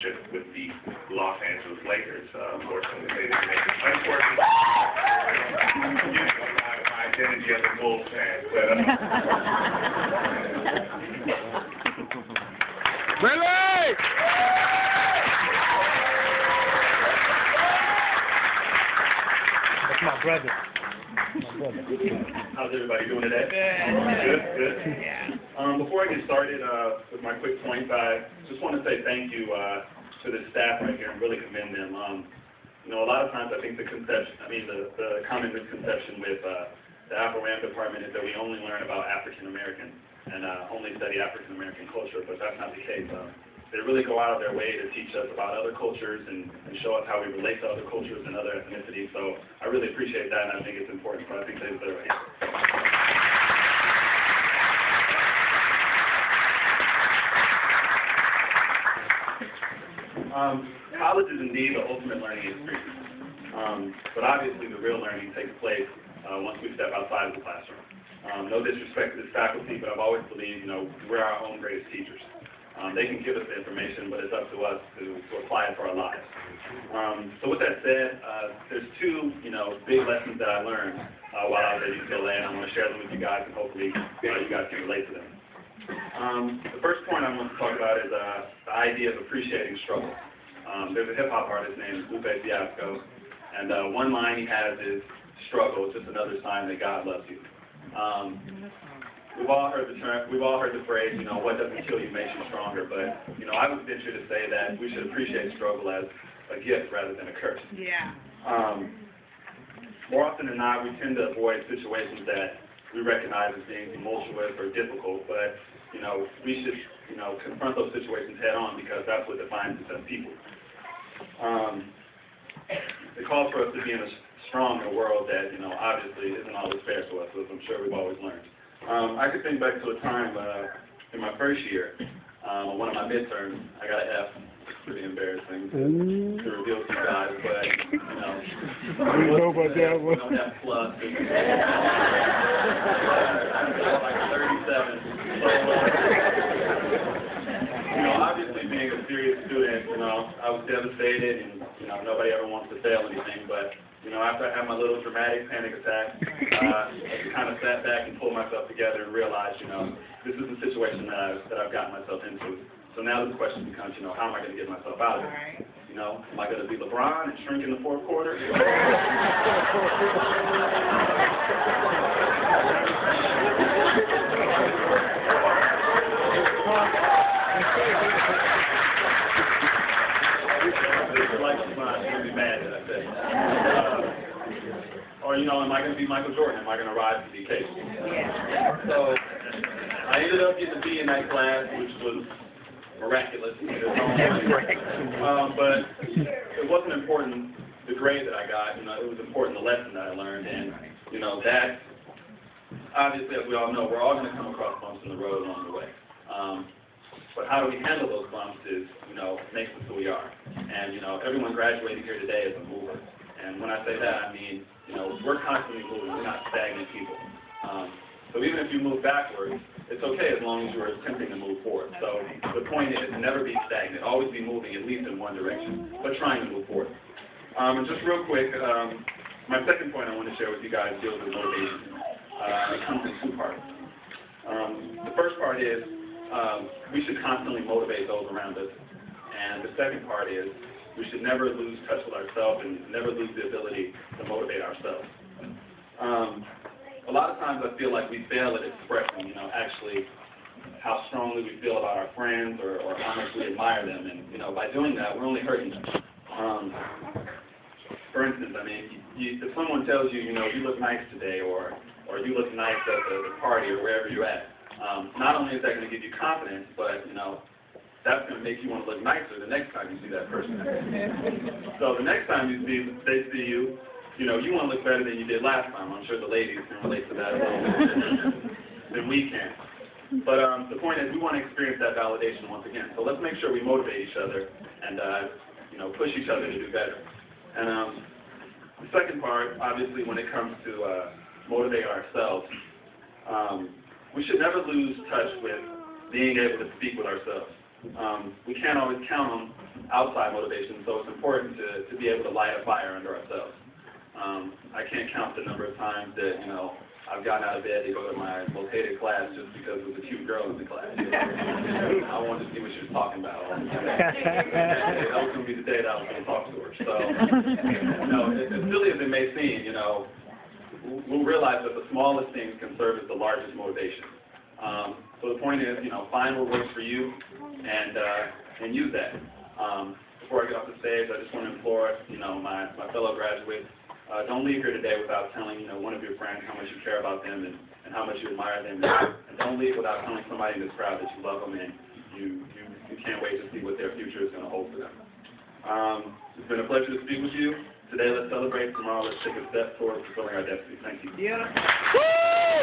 just with the Los Angeles Lakers. Unfortunately, they didn't make it. Unfortunately, my identity as a Bulls fan. But, Billy! That's my brother. How's everybody doing today? Good. Yeah. Before I get started with my quick points, I just want to say thank you to the staff right here and really commend them. You know, a lot of times I think the common misconception with the Afro-Ram department is that we only learn about African American and only study African American culture, but that's not the case. They really go out of their way to teach us about other cultures and show us how we relate to other cultures and other ethnicities. So I really appreciate that, and I think it's important. So I think they deserve it. College is indeed the ultimate learning experience, but obviously the real learning takes place once we step outside of the classroom. No disrespect to this faculty, but I've always believed, you know, we're our own greatest teachers. They can give us the information, but it's up to us to apply it for our lives. So with that said, there's two, big lessons that I learned while I was at UCLA, and I want to share them with you guys, and hopefully you guys can relate to them. The first point I want to talk about is the idea of appreciating struggle. There's a hip-hop artist named Lupe Fiasco, and one line he has is, "Struggle is just another sign that God loves you." We've all heard the term, we've all heard the phrase, what doesn't kill you makes you stronger, but, I would venture to say that we should appreciate struggle as a gift rather than a curse. Yeah. More often than not, we tend to avoid situations that we recognize as being tumultuous or difficult, but, we should, confront those situations head on because that's what defines us as people. It calls for us to be strong in a world that, obviously isn't always fair to us, as I'm sure we've always learned. I could think back to a time in my first year, one of my midterms, I got an F. It's pretty embarrassing to reveal to you guys, but, We know about that one. F plus. Like 37. Obviously being a serious student, I was devastated, and, nobody ever wants to fail anything, but, after I had my little dramatic panic attack, I kind of sat back and pulled myself together and realized, this is the situation that I've gotten myself into. So now the question becomes, how am I going to get myself out of it? Am I going to be LeBron and shrink in the fourth quarter? Or, am I going to be Michael Jordan? Am I going to rise to the occasion? Yeah. So, I ended up getting a B in that class, which was miraculous. But it wasn't important, the grade that I got, it was important the lesson that I learned, and, that, obviously, as we all know, we're all going to come across bumps in the road along the way. But how do we handle those bumps is, makes us who we are. And, everyone graduating here today is a mover. And when I say that, I mean, we're constantly moving. We're not stagnant people. So even if you move backwards, it's okay as long as you're attempting to move forward. So the point is to never be stagnant. Always be moving at least in one direction, but trying to move forward. And just real quick, my second point I want to share with you guys deals with motivation. It comes in two parts. The first part is we should constantly motivate those around us. And the second part is we should never lose touch with ourselves and never lose the ability to motivate ourselves. A lot of times I feel like we fail at expressing, actually how strongly we feel about our friends or how much we admire them. And, by doing that, we're only hurting them. For instance, if someone tells you, you look nice today or you look nice at the party or wherever you're at, not only is that going to give you confidence, but, that's going to make you want to look nicer the next time you see that person. So the next time they see you, you want to look better than you did last time. I'm sure the ladies can relate to that a little bit than we can. But the point is we want to experience that validation once again. So let's make sure we motivate each other and, push each other to do better. And the second part, obviously, when it comes to motivate ourselves, we should never lose touch with being able to speak with ourselves. We can't always count on outside motivation, so it's important to be able to light a fire under ourselves. I can't count the number of times that, you know, I've gotten out of bed to go to my located class just because there was a cute girl in the class. You know? I wanted to see what she was talking about. That was going to be the day that I was going to talk to her. So, you know, as silly as it may seem, you know, we'll realize that the smallest things can serve as the largest motivation. So the point is, you know, find what works for you and use that. Before I get off the stage, I just want to implore, you know, my fellow graduates, don't leave here today without telling, you know, one of your friends how much you care about them and how much you admire them. And don't leave without telling somebody in this crowd that you love them and you can't wait to see what their future is going to hold for them. It's been a pleasure to speak with you. Today, let's celebrate. Tomorrow, let's take a step towards fulfilling our destiny. Thank you. Yeah. Woo!